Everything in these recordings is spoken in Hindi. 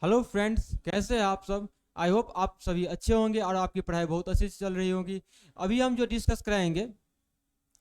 हेलो फ्रेंड्स, कैसे हैं आप सब। आई होप आप सभी अच्छे होंगे और आपकी पढ़ाई बहुत अच्छी से चल रही होगी। अभी हम जो डिस्कस कराएंगे,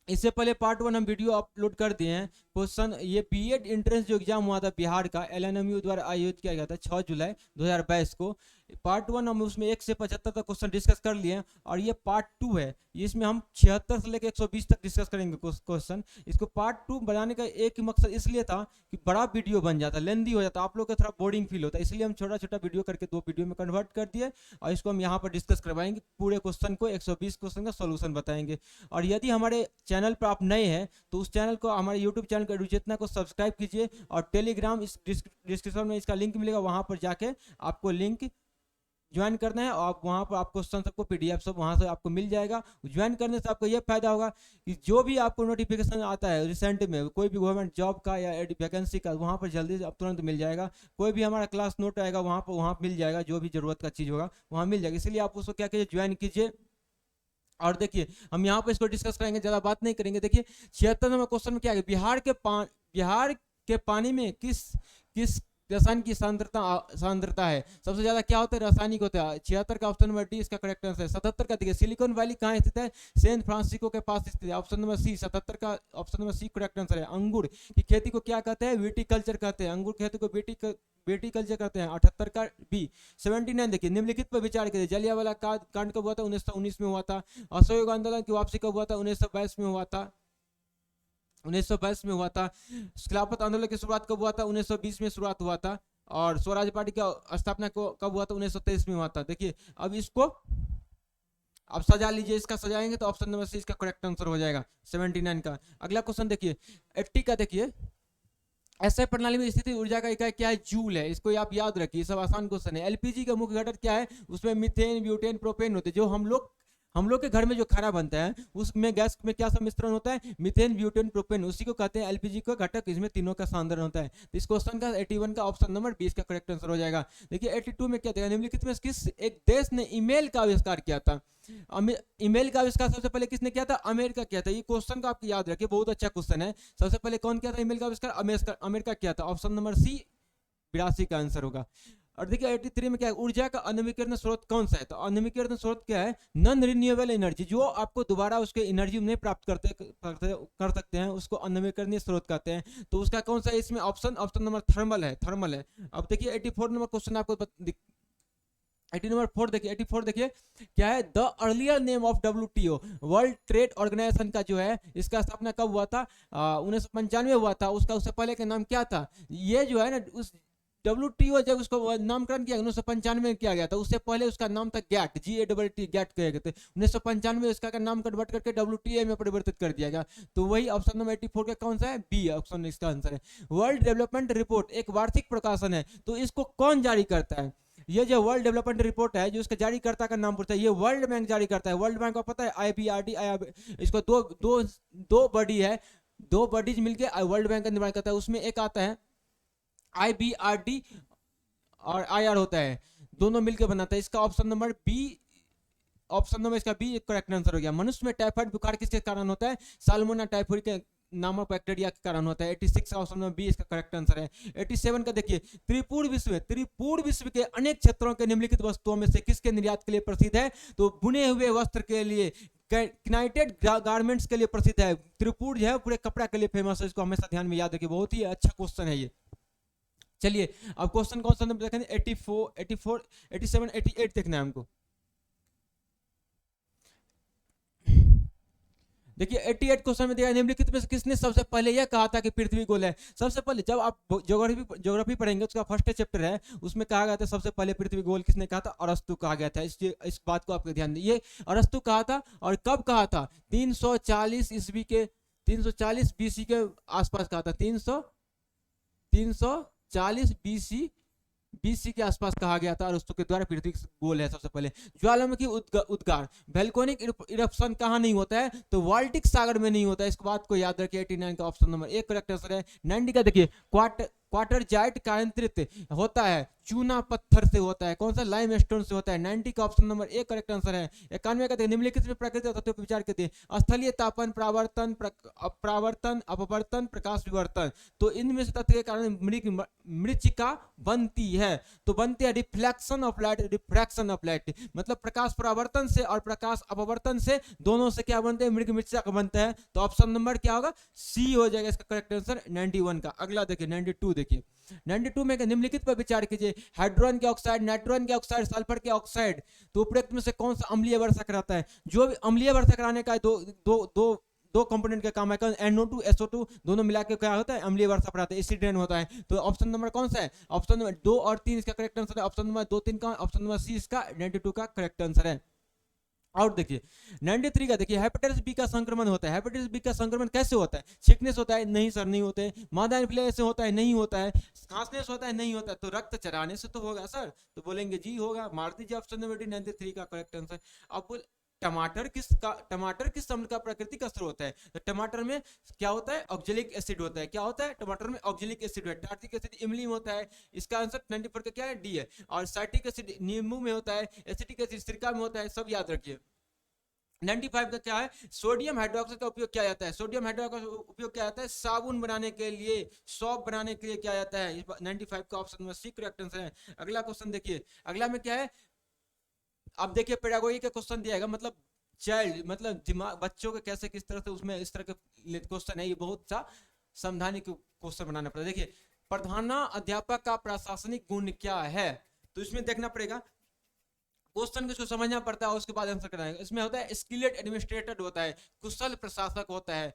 इससे पहले पार्ट 1 हम वीडियो अपलोड कर दिए हैं। क्वेश्चन ये बीएड एंट्रेंस जो एग्जाम हुआ था बिहार का, एलएनएमयू द्वारा आयोजित किया गया था 6 जुलाई 2022 को। पार्ट 1 हम उसमें 1 से 75 तक क्वेश्चन डिस्कस कर लिए हैं, और ये पार्ट 2 है। इसमें हम 76 से लेकर 120 तक डिस्कस करेंगे क्वेश्चन। इसको पार्ट 2 बनाने का एक ही मकसद इसलिए था कि बड़ा वीडियो बन जाता, लेंदी हो जाता, आप लोग को थोड़ा बोरिंग फील होता है, इसलिए हम छोटा छोटा वीडियो करके 2 वीडियो में कन्वर्ट कर दिए। और इसको हम यहाँ पर डिस्कस करवाएंगे, पूरे क्वेश्चन को 120 क्वेश्चन का सोल्यूशन बताएंगे। और यदि हमारे चैनल पर आप नए हैं तो उस चैनल को, हमारे यूट्यूब चैनल को एडुचेतना को सब्सक्राइब कीजिए, और टेलीग्राम इस डिस्क्रिप्शन में इसका लिंक मिलेगा, वहाँ पर जाके आपको लिंक ज्वाइन करना है, और वहाँ पर आपको क्वेश्चन सबको पीडीएफ सब वहाँ से आपको मिल जाएगा। ज्वाइन करने से आपको ये फायदा होगा कि जो भी आपको नोटिफिकेशन आता है रिसेंट में, कोई भी गवर्नमेंट जॉब का या वैकेंसी का, वहाँ पर जल्दी से तुरंत मिल जाएगा। कोई भी हमारा क्लास नोट आएगा वहाँ मिल जाएगा, जो भी ज़रूरत का चीज़ होगा वहाँ मिल जाएगा। इसलिए आप उसको क्या कीजिए, ज्वाइन कीजिए। और देखिए, हम यहाँ पर इसको डिस्कस करेंगे, ज़्यादा बात नहीं करेंगे। देखिए 76 नंबर क्वेश्चन में क्या है, बिहार के पानी में किस किस रसायन की सांद्रता है सबसे ज्यादा, क्या होता है, रासायनिक होता है। 76 का ऑप्शन नंबर डी इसका करेक्ट आंसर है। 77 का देखिए, सिलिकॉन वैली कहाँ स्थित है, सैन फ्रांसिस्को के पास स्थित है। ऑप्शन नंबर सी, 77 का option number C correct answer है। अंगूर की खेती को क्या कहते हैं, विटीकल्चर कहते हैं। अंगूर खेती को विटीकल्चर कहते हैं। 78 का बी। 79 देखिए, निम्नलिखित पर विचार करिए। जलियांवाला कांड कब हुआ था, 1919 में हुआ था। असहयोग आंदोलन की वापसी कब हुआ था, 1922 में हुआ था। 1922 में हुआ था। खिलाफत आंदोलन की शुरुआत कब हुआ था, 1920 में शुरुआत हुआ था। और स्वराज पार्टी का स्थापना को कब हुआ था, 1923 में हुआ था। देखिए अब इसको आप सजा लीजिए, इसका सजाएंगे तो ऑप्शन नंबर सी इसका करेक्ट आंसर हो जाएगा 79 का। अगला क्वेश्चन देखिए 80 का। देखिए ऐसे प्रणाली में स्थिति ऊर्जा का इकाई क्या है, जूल है। इसको आप याद रखिए, सब आसान क्वेश्चन है। एलपीजी का मुख्य घटक क्या है, उसमें मीथेन, ब्यूटेन, प्रोपेन होते हैं। जो हम लोग के घर में जो खाना बनता है उसमें गैस में क्या सब मिश्रण होता है, मीथेन, ब्यूटेन, प्रोपेन, उसी को कहते हैं एलपीजी का घटक। इसमें तीनों का संधारण होता है। तो इस क्वेश्चन का 81 का ऑप्शन नंबर 20 का करेक्ट आंसर हो जाएगा। देखिए 82 में क्या देगा, निम्नलिखित में किस एक देश ने ईमेल का आविष्कार किया था। ईमेल का आविष्कार सबसे पहले किसने किया था, अमेरिका किया था। ये क्वेश्चन का आपको याद रखिए, बहुत अच्छा क्वेश्चन है। सबसे पहले कौन किया था ईमेल का आविष्कार, अमेरिका किया था। ऑप्शन नंबर सी 82 का आंसर होगा। और देखिए 83 में क्या है, ऊर्जा का अनवीकरण स्रोत कौन सा है। तो अनवीकरण स्रोत क्या है, नॉन रिन्यूएबल एनर्जी, जो आपको दोबारा उसके एनर्जी नहीं प्राप्त कर सकते हैं, उसको अनवीकरणीय स्रोत कहते हैं। तो उसका कौन सा है इसमें ऑप्शन नंबर थर्मल है। अब देखिए 84 नंबर क्वेश्चन आपको 84 देखिए, 84 देखिए क्या है, the earlier name of WTO, world trade organisation का जो है, इसका स्थापना कब हुआ था, 1995 हुआ था। उससे पहले का नाम क्या था, ये जो है ना, उस डब्ल्यूटीओ जब उसको नामकरण किया 1995 में किया गया था, उससे पहले उसका नाम था गैट, GATT, गैट किया गया था। 1995 में इसका नाम कन्वर्ट करके WTA में परिवर्तित कर दिया गया। तो वही ऑप्शन नंबर 84 का कौन सा है, बी ऑप्शन इसका आंसर है। वर्ल्ड डेवलपमेंट रिपोर्ट एक वार्षिक प्रकाशन है, तो इसको कौन जारी करता है। ये जो वर्ल्ड डेवलपमेंट रिपोर्ट है, जो इसका जारीकर्ता का नाम पूछता है, ये वर्ल्ड बैंक जारी करता है। वर्ल्ड बैंक को पता है, IBRD, इसको दो बॉडी है, दो बॉडीज मिलकर वर्ल्ड बैंक का निर्माण करता है। उसमें एक आता है IBRD और IR होता है, दोनों मिलकर बनाता है। इसका option number B, option number इसका बी करेक्ट आंसर हो गया। मनुष्य में टाइफाइड बुखार किसके कारण होता है, साल्मोना टाइफाइड के नामक बैक्टीरिया के कारण होता है। 86 का ऑप्शन नंबर बी इसका करेक्ट आंसर है। 87 का देखिए, त्रिपुर विश्व के अनेक क्षेत्रों के निम्नलिखित वस्तुओं में से किसके निर्यात के लिए प्रसिद्ध है। तो बुने हुए वस्त्र के लिए, यूनाइटेड गारमेंट्स के लिए प्रसिद्ध है। त्रिपुर जो है पूरे कपड़ा के लिए फेमस है, इसको हमेशा ध्यान में याद रखिए, बहुत ही अच्छा क्वेश्चन है ये। चलिए अब क्वेश्चन कौन सा नंबर देखेंगे, 84, 87, 88 देखना है हमको। देखिए 88 क्वेश्चन में दिया, निम्नलिखित में से किसने सबसे पहले यह कहा था कि पृथ्वी गोल है। सबसे पहले जब आप ज्योग्राफी पढ़ेंगे, उसका फर्स्ट चैप्टर है, उसमें कहा गया था सबसे पहले पृथ्वी गोल किसने कहा था, अरस्तु कहा गया था। इस बात को आपको ध्यान दीजिए, अरस्तु कहा था। और कब कहा था, 340 ईस्वी के, 340 BC के आसपास कहा था। 340 BC के आसपास कहा गया था, और उसके द्वारा पृथ्वी गोल है सबसे पहले। ज्वालामुखी उद्गार, वैल्कोनिक इरप्शन कहाँ नहीं होता है, तो बाल्टिक सागर में नहीं होता है। इस बात को याद रखिए। 89 का ऑप्शन नंबर एक करेक्ट आंसर है। 90 का देखिए, क्वार्टर जाइट कायंत्रित होता है चूना पत्थर से होता है। कौन सा? लाइमस्टोन से होता है। 90 का option number A correct answer है। 91 का देखिए निम्नलिखित में प्राकृतिक तत्वों पर विचार करते हैं। स्थलीय तापन, परावर्तन, अपरावर्तन, अपवर्तन, प्रकाश विवर्तन। तो इनमें से तत्व के कारण मृचिका बनती है। तो बनती है reflection of light, refraction of light, मतलब प्रकाश परावर्तन से और प्रकाश अपवर्तन से, दोनों से क्या बनते हैं? मृचिका बनता है। तो ऑप्शन नंबर क्या होगा? सी हो जाएगा इसका करेक्ट आंसर 91 का। अगला देखिए 92 देखिए 92 में निम्नलिखित पर विचार कीजिए। हाइड्रोजन के ऑक्साइड, नाइट्रोजन के ऑक्साइड, सल्फर के ऑक्साइड, तो उपरोक्त में से कौन सा अम्लीय वर्षक रहता है? जो भी अम्लीय वर्षक रहने का दो दो दो दो कंपोनेंट का काम है। NO2 SO2 दोनों मिला के क्या होता है? अम्लीय वर्षा बनाता है, एसिड रेन होता है। तो ऑप्शन नंबर कौन सा है? ऑप्शन नंबर 2 और 3 इसका करेक्ट आंसर है। ऑप्शन नंबर 2 3 का, ऑप्शन नंबर सी इसका 92 का करेक्ट आंसर है। और देखिए 93 का देखिए, हेपेटाइटिस बी का संक्रमण होता है। हेपेटाइटिस बी का संक्रमण कैसे होता है? सिकनेस होता है? नहीं सर, नहीं होते। मादा इन्फ्लुएंजा होता है? नहीं होता है। खांसने से होता है? नहीं होता है। तो रक्त चढ़ाने से तो होगा सर, तो बोलेंगे जी होगा। मार दीजिए ऑप्शन नंबर डी 93 का करेक्ट आंसर। अब बोल टमाटर किस अम्ल का प्राकृतिक स्रोत है? तो टमाटर में क्या होता है? ऑक्जेलिक एसिड होता है। क्या होता है? टमाटर में ऑक्जेलिक एसिड है। टार्टिक एसिड इमली में होता है। इसका आंसर 94 का क्या है? डी है। और साइट्रिक एसिड नींबू में होता है। एसिटिक एसिड सिरका में होता है। सब याद रखिए। 95 का क्या है? सोडियम हाइड्रोक्साइड का उपयोग किया जाता है। सोडियम हाइड्रोक्साइड का उपयोग किया जाता है साबुन बनाने के लिए, सॉप बनाने के लिए किया जाता है। 95 का option number C correct answer है। अगला क्वेश्चन देखिए, अगला में क्या है? अब देखिए पेडागोजी का क्वेश्चन दिया है, मतलब चाइल्ड, मतलब दिमाग, बच्चों के कैसे किस तरह से उसमें इस तरह के क्वेश्चन है। ये बहुत सा समझाने के क्वेश्चन बनाना पड़ता है। देखिए प्रधानाध्यापक का प्रशासनिक गुण क्या है? तो इसमें देखना पड़ेगा, क्वेश्चन को समझना पड़ता है, उसके बाद आंसर करना है। इसमें होता है स्किल्ड एडमिनिस्ट्रेटर होता है, कुशल प्रशासक होता है।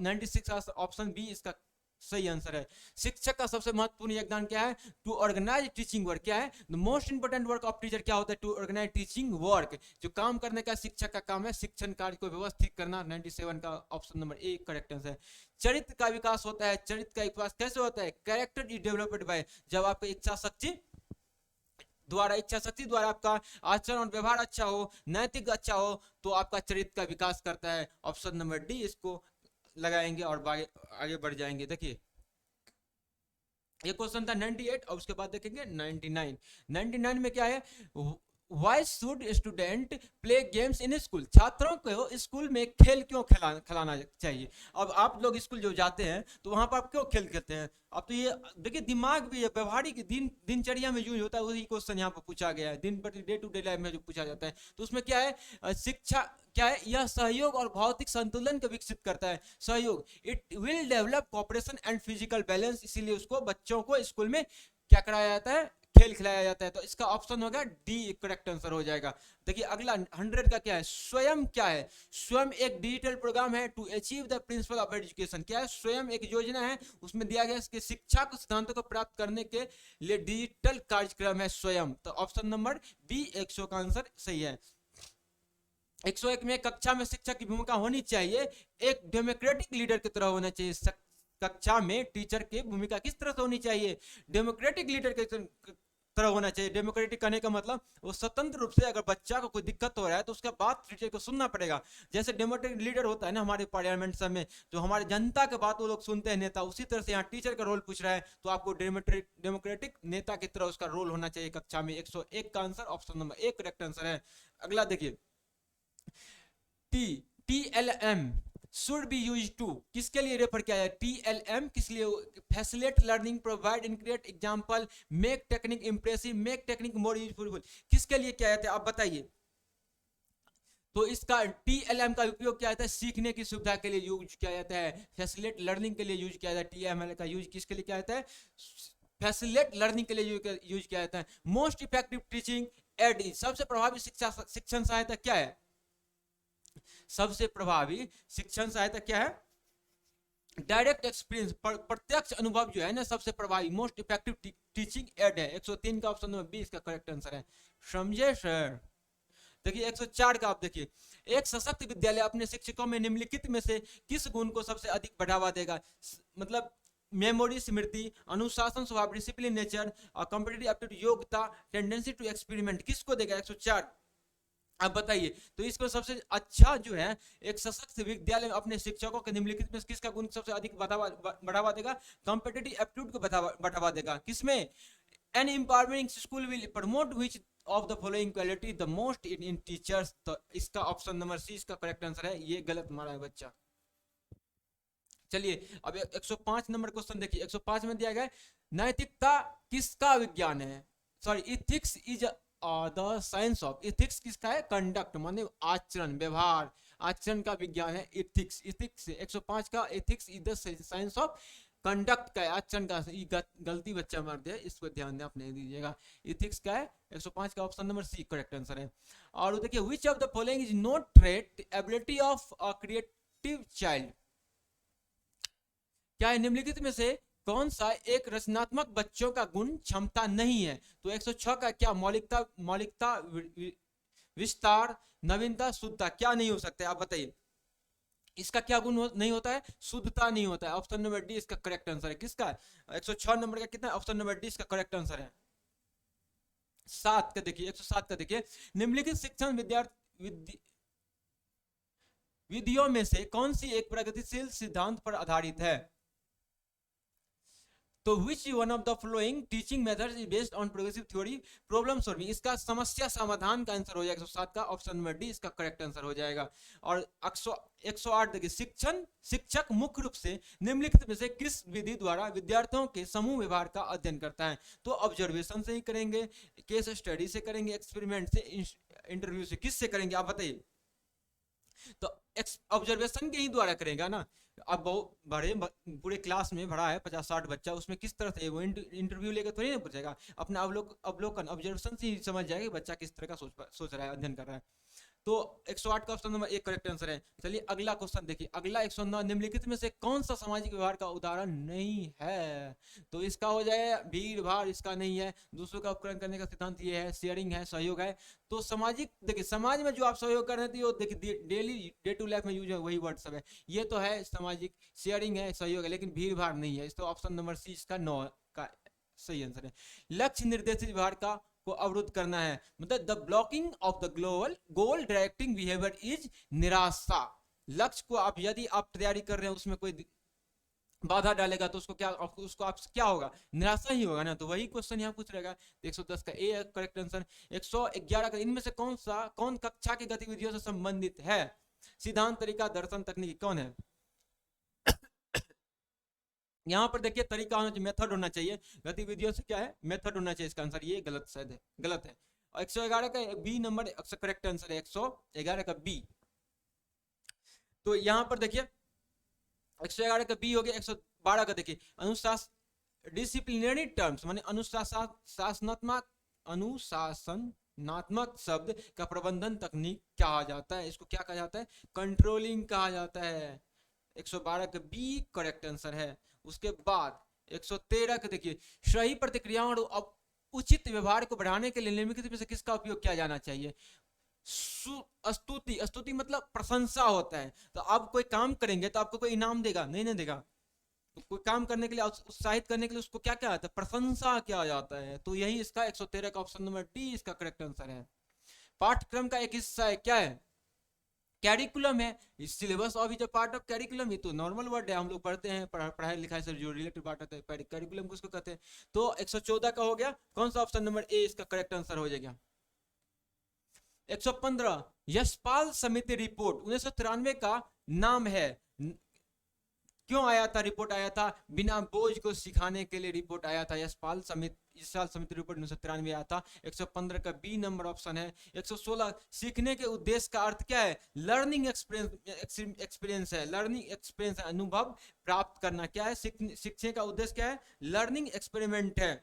96 ऑप्शन बी इसका सही आंसर है। शिक्षक का सबसे महत्वपूर्ण योगदान क्या है? To organise teaching work. क्या है the most important work of teacher? क्या होता है? To organise teaching work. जो काम करने का शिक्षक का काम है, शिक्षण कार्य को व्यवस्थित करना। 97 का option number A correct answer है। चरित्र का विकास होता है। चरित्र का विकास कैसे होता है? कैरेक्टर इज डेवलप्ड बाय, जब आपका इच्छा शक्ति द्वारा आपका आचरण और व्यवहार अच्छा हो, नैतिक अच्छा हो, तो आपका चरित्र का विकास करता है। ऑप्शन नंबर डी इसको लगाएंगे और आगे बढ़ जाएंगे। देखिए ये क्वेश्चन था 98 और उसके बाद देखेंगे 99। 99 में क्या है? Why should student play games in school? छात्रों को स्कूल में खेल क्यों खिलाना चाहिए? अब आप लोग स्कूल जो जाते हैं तो वहां पर आप क्यों खेल खेलते हैं? अब तो ये देखिए दिमाग भी है, व्यवहारिक दिनचर्या में यूज होता है, वही क्वेश्चन यहाँ पर पूछा गया है। दिन per day to day life में जो पूछा जाता है, तो उसमें क्या है? शिक्षा क्या है? यह सहयोग और भौतिक संतुलन को विकसित करता है। सहयोग, it will develop cooperation and physical balance, इसीलिए उसको बच्चों को स्कूल में क्या कराया जाता है? खेल खिलाया जाता है। तो इसका ऑप्शन होगा डी करेक्ट आंसर हो जाएगा। देखिए अगला 100 का क्या है? स्वयं क्या है? स्वयं एक डिजिटल प्रोग्राम है to achieve the principle of education. क्या है? स्वयं एक योजना है, उसमें दिया गया इसके शिक्षा के सिद्धांतों को प्राप्त करने के लिए डिजिटल कार्यक्रम है स्वयं। तो ऑप्शन नंबर बी 100 का आंसर सही है। 101 में कक्षा में शिक्षक की भूमिका होनी चाहिए एक डेमोक्रेटिक लीडर की तरह होना चाहिए। कक्षा में टीचर की भूमिका किस तरह से होनी चाहिए? डेमोक्रेटिक लीडर की तरह होना चाहिए। डेमोक्रेटिक करने का मतलब वो स्वतंत्र रूप से, अगर बच्चा को कोई दिक्कत हो रहा है तो उसके बाद टीचर को सुनना पड़ेगा। जैसे डेमोक्रेटिक लीडर होता है ना हमारे पार्लियामेंट सब में, जो हमारे जनता के बात वो लोग सुनते हैं नेता, उसी तरह से यहाँ टीचर का रोल पूछ रहा है, तो आपको डेमोक्रेटिक नेता की तरह उसका रोल होना चाहिए कक्षा में। 101 का answer option number A correct answer है। अगला देखिए TLM should be used to, किसके लिए रेफर किया है? TLM किस लिए? Facilitate learning, provide increate example, make technique impressive, make technique more useful, किसके लिए किया जाता है आप बताइए? तो इसका TLM का उपयोग किया जाता है सीखने की सुविधा के लिए यूज किया जाता है। फैसिलिटेट लर्निंग के लिए यूज किया जाता है। TLM का यूज किसके लिए किया जाता है? फैसिलिटेट लर्निंग के लिए यूज किया जाता है। मोस्ट इफेक्टिव टीचिंग एड, सबसे प्रभावी शिक्षण सहायता क्या है? सबसे प्रभावी शिक्षण सहायता क्या है? डायरेक्ट एक्सपीरियंस, प्रत्यक्ष अनुभव जो है ना सबसे प्रभावी। मोस्ट इफेक्टिव टीचिंग एड है। 103 का ऑप्शन नंबर बी इसका करेक्ट आंसर है। समझे सर? देखिए 104 का आप देखिए, एक सशक्त विद्यालय अपने शिक्षकों में निम्नलिखित में से किस गुण को सबसे अधिक बढ़ावा देगा? मतलब मेमोरी, स्मृति, अनुशासन स्वभाव, डिसिप्लिन नेचर और कॉम्पिटिटिव एप्टीट्यूड योग्यता, टेंडेंसी टू एक्सपेरिमेंट, किसको देगा? 104 आप बताइए। तो इसको सबसे अच्छा जो है एक सशक्त विद्यालय में अपने शिक्षकों के निम्नलिखित में किसका गुण सबसे अधिक बढ़ावा देगा? कॉम्पिटिटिव एप्टीट्यूड को बढ़ावा देगा। किसमें? N empowering school will promote which of the following quality the most in teachers. तो इसका ऑप्शन नंबर सी इसका करेक्ट आंसर है, ये गलत मारा है बच्चा। चलिए अब 105 नंबर क्वेश्चन देखिए। 105 में दिया गया नैतिकता किसका विज्ञान है, sorry ethics is the science of. Ethics किसका है, कंडक्ट माने आचरण व्यवहार, आचरण का विज्ञान है इथिक्स। इथिक्स 105 का ethics is the science of conduct का, आचरण का। गलती बच्चा मार दिया, इसको ध्यान दें, आप नहीं दीजिएगा। इथिक्स का है 105 का option number C correct answer है। और देखिए which of the following is not trait ability of a creative child. क्या है निम्नलिखित में से कौन सा एक रचनात्मक बच्चों का गुण क्षमता नहीं है। तो 106 का क्या मौलिकता, मौलिकता विस्तार, नवीनता, शुद्धता, क्या नहीं हो सकता है आप बताइए। इसका क्या गुण नहीं होता है, शुद्धता नहीं होता है। ऑप्शन नंबर डी इसका करेक्ट आंसर है। किसका 106 नंबर का कितना, ऑप्शन नंबर डी इसका करेक्ट आंसर है। 7 का देखिए 107 का देखिए निम्नलिखित शिक्षण विधियों में से कौन सी एक प्रगतिशील सिद्धांत पर आधारित है। तो which one of the flowing teaching methods is based on progressive theory problem solving. इसका समस्या समाधान का आंसर हो जाएगा 107 का, ऑप्शन नंबर डी इसका करेक्ट आंसर हो जाएगा। और 108 देखिए शिक्षक मुख्य रूप से निम्नलिखित में से किस विधि द्वारा विद्यार्थियों के समूह व्यवहार का अध्ययन करता है। तो ऑब्जर्वेशन से ही करेंगे, केस स्टडी से करेंगे, एक्सपेरिमेंट से, इंटरव्यू से, किस से करेंगे आप बताइए। तो ऑब्जर्वेशन के ही द्वारा करेगा ना। अब बहुत बड़े पूरे क्लास में भरा है 50-60 बच्चा, उसमें किस तरह से वो इंटरव्यू लेकर थोड़ी ना पूछेगा, अपना अवलोकन ऑब्जर्वेशन से ही समझ जाएगा बच्चा किस तरह का सोच रहा है, अध्ययन कर रहा है। तो 108 का ऑप्शन नंबर एक करेक्ट आंसर है। चलिए अगला क्वेश्चन देखिए। अगला 109 निम्नलिखित में से कौन सा सामाजिक व्यवहार का उदाहरण नहीं है। तो इसका हो जाए भीड़ भाड़, इसका नहीं है। दूसरों का उपकरण करने का सिद्धांत ये है, शेयरिंग है, सहयोग है। तो सामाजिक देखिए समाज में जो आप सहयोग कर रहे थे वो देखिए डेली डे टू लाइफ में यूज है, वही वर्ड सब है। ये तो है सामाजिक, शेयरिंग है, सहयोग है, लेकिन भीड़ भाड़ नहीं है। तो ऑप्शन नंबर सी इसका 9 का सही आंसर है। लक्ष्य निर्देशित व्यवहार का को अवरुद्ध करना है, मतलब the blocking of the global goal directing behaviour is निराशा। लक्ष्य को आप यदि आप तैयारी कर रहे हैं उसमें कोई बाधा डालेगा तो उसको आप क्या होगा, निराशा ही होगा ना। तो वही क्वेश्चन यहाँ पूछ रहेगा। 110 का ए करेक्ट आंसर। 111 का इनमें से कौन कक्षा की गतिविधियों से संबंधित है। सिद्धांत, तरीका, दर्शन, तकनीकी, कौन है। यहाँ पर देखिए तरीका होना चाहिए, मेथड होना चाहिए। गतिविधियों से क्या है, मेथड होना चाहिए। इसका आंसर ये गलत शायद है, गलत है। और 111 का बी नंबर करेक्ट आंसर है, 111 का बी। तो यहाँ पर देखिए 111 का बी हो गया। 112 का देखिए अनुशासन, डिसिप्लिनरी टर्म्स माने अनुशासनात्मक शब्द का प्रबंधन तकनीक कहा जाता है। इसको क्या कहा जाता है, कंट्रोलिंग कहा जाता है। 112 का बी करेक्ट आंसर है। उसके बाद 113 का देखिए सही प्रतिक्रियाओं और उचित व्यवहार को बढ़ाने के लिए निम्नलिखित में से किसका उपयोग किया जाना चाहिए। स्तुति, स्तुति मतलब प्रशंसा होता है। तो आप कोई काम करेंगे तो आपको कोई इनाम देगा, नहीं ना देगा। तो कोई काम करने के लिए उत्साहित करने के लिए उसको क्या क्या आता है, प्रशंसा किया जाता है। तो यही इसका 113 का ऑप्शन नंबर डी इसका करेक्ट आंसर है। पाठ्यक्रम का एक हिस्सा है, क्या है, कैरिकुलम है। Syllabus of is a part of curriculum. ये तो नॉर्मल वर्ड है, हम लोग पढ़ते हैं पढ़ाई लिखाई से जो रिलेटेड पार्ट होता है कैरिकुलम को उसको कहते हैं। तो 114 का हो गया। कौन सा ऑप्शन नंबर ए इसका करेक्ट आंसर हो जाएगा। 115 यशपाल समिति रिपोर्ट 1993 का नाम है। क्यों आया था, रिपोर्ट आया था बिना बोझ को सिखाने के लिए रिपोर्ट आया था। यशपाल समिति इस साल समिति रिपोर्ट 1993 आया था। 115 का बी नंबर ऑप्शन है। 116 सीखने के उद्देश्य का अर्थ क्या है, लर्निंग एक्सपीरियंस है। लर्निंग एक्सपीरियंस है, अनुभव प्राप्त करना। क्या है, सीखने का उद्देश्य क्या है, लर्निंग एक्सपेरिमेंट है।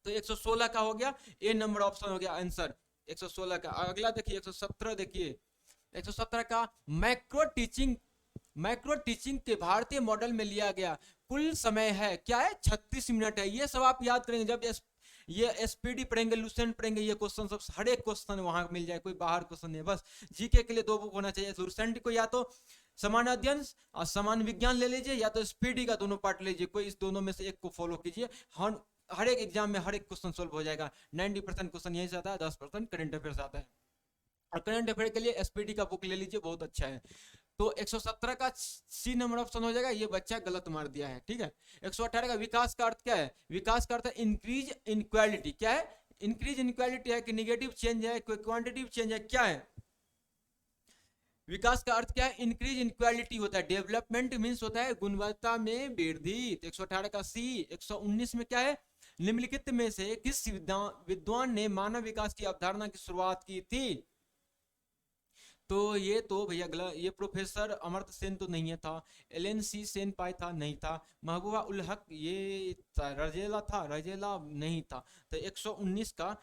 तो 116 का हो गया, ए नंबर ऑप्शन हो गया आंसर 116 का। अगला देखिए 117 देखिए। 117 का माइक्रो टीचिंग के भारतीय मॉडल में लिया गया कुल समय है, क्या है, 36 मिनट है। ये सब आप याद करेंगे जब ये एसपीडी पढ़ेंगे, लुसेंट पढ़ेंगे। ये क्वेश्चन सब हर एक क्वेश्चन वहां मिल जाए, कोई बाहर क्वेश्चन नहीं। बस जीके के लिए 2 बुक होना चाहिए। लुसेंट को या तो समान अध्ययन और समान विज्ञान ले लीजिए, या तो एसपीडी का दोनों पार्ट लीजिए। कोई इस दोनों में से एक को फॉलो कीजिए। हर एक एग्जाम में हर एक क्वेश्चन सोल्व हो जाएगा। 90% क्वेश्चन यही से आता है, 10% करंट अफेयर्स आता है। और करंट अफेयर के लिए एसपीटी का बुक ले लीजिए, बहुत अच्छा है। तो 117 का सी नंबर ऑप्शन हो जाएगा, ये बच्चा गलत मार दिया है, ठीक है। 118 का विकास का अर्थ क्या है? विकास का अर्थ है इंक्रीज इनक्वालिटी। क्या है? इंक्रीज इनक्वालिटी है कि निगेटिव चेंज है, कोई क्वांटिटिव चेंज है, क्या है? विकास का अर्थ क्या है? इंक्रीज इनक्वालिटी होता है। डेवलपमेंट मीन्स होता है गुणवत्ता में वृद्धि। 118 का सी। 119 में क्या है? निम्नलिखित में से किस विद्वान ने मानव विकास की अवधारणा की शुरुआत की थी? तो ये तो भैया गलत, ये प्रोफेसर अमर्त्य सेन तो नहीं है था। एलन सी सेन पाई था, नहीं था। महबूबा उल हक, ये रजेला था, रजेला नहीं था। तो 119 का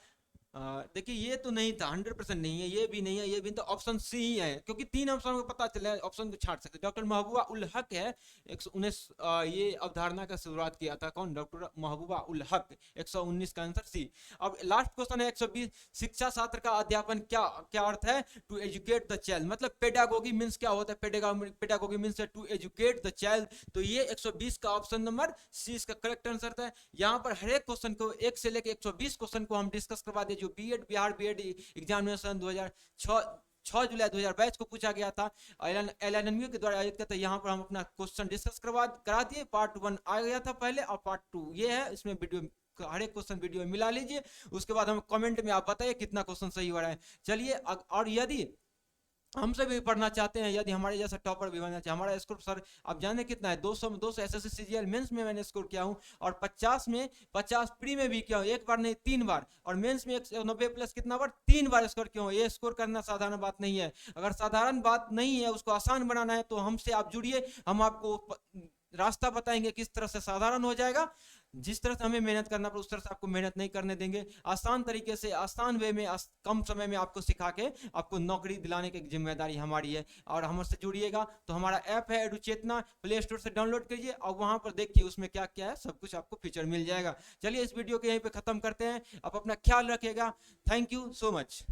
देखिए ये तो नहीं था, 100% नहीं है, ये भी नहीं है, ये भी नहीं, तो ऑप्शन सी ही है, क्योंकि 3 ऑप्शन को पता चला, ऑप्शन को छाट सकते। डॉक्टर महबूबा उल हक है 119, ये अवधारणा का शुरुआत किया था कौन? डॉक्टर महबूबा उल हक। 119 का आंसर सी। अब लास्ट क्वेश्चन है 120, शिक्षा शास्त्र का अध्यापन क्या क्या अर्थ है? टू एजुकेट द चाइल्ड, मतलब पेडागोगी मीन्स क्या होता है? Pedagogy means to educate the child. तो ये 120 का ऑप्शन नंबर सी इसका करेक्ट आंसर है। यहाँ पर हर एक क्वेश्चन को 1 से लेकर 120 क्वेश्चन को हम डिस्कस करवा दिए, जो बीएड बिहार बीएड एग्जामिनेशन 6 जुलाई 2022 को पूछा गया था, एलएनएमयू के द्वारा आयोजित किया था। यहाँ पर हम अपना क्वेश्चन डिस्कस करा दिए। पार्ट 1 आ गया था पहले, और पार्ट 2 ये है, इसमें वीडियो हर एक क्वेश्चन वीडियो में मिला लीजिए। उसके बाद हम कमेंट में आप बताइए कितना क्वेश्चन सही हो रहा है। चलिए, और यदि हमसे भी पढ़ना चाहते हैं, यदि हमारे जैसा टॉपर भी बनना चाहिए, हमारा स्कोर सर आप जाने कितना है? 200 एसएससी सीजीएल मेंस में मैंने स्कोर किया हूं, और 50 में 50 प्री में भी किया हूं, एक बार नहीं 3 बार, और मेंस में 90 प्लस कितना बार? 3 बार स्कोर किया हूं। ये स्कोर करना साधारण बात नहीं है। अगर साधारण बात नहीं है, उसको आसान बनाना है, तो हमसे आप जुड़िए, हम आपको रास्ता बताएंगे किस तरह से साधारण हो जाएगा। जिस तरह से हमें मेहनत करना पड़े, उस तरह से आपको मेहनत नहीं करने देंगे। आसान तरीके से, आसान वे में, कम समय में आपको सिखा के आपको नौकरी दिलाने की जिम्मेदारी हमारी है। और हमसे जुड़िएगा तो हमारा ऐप है एडुचेतना, प्ले स्टोर से डाउनलोड कीजिए और वहां पर देखिए उसमें क्या क्या है, सब कुछ आपको फीचर मिल जाएगा। चलिए, इस वीडियो को यहीं पे खत्म करते हैं। आप अपना ख्याल रखिएगा। Thank you so much.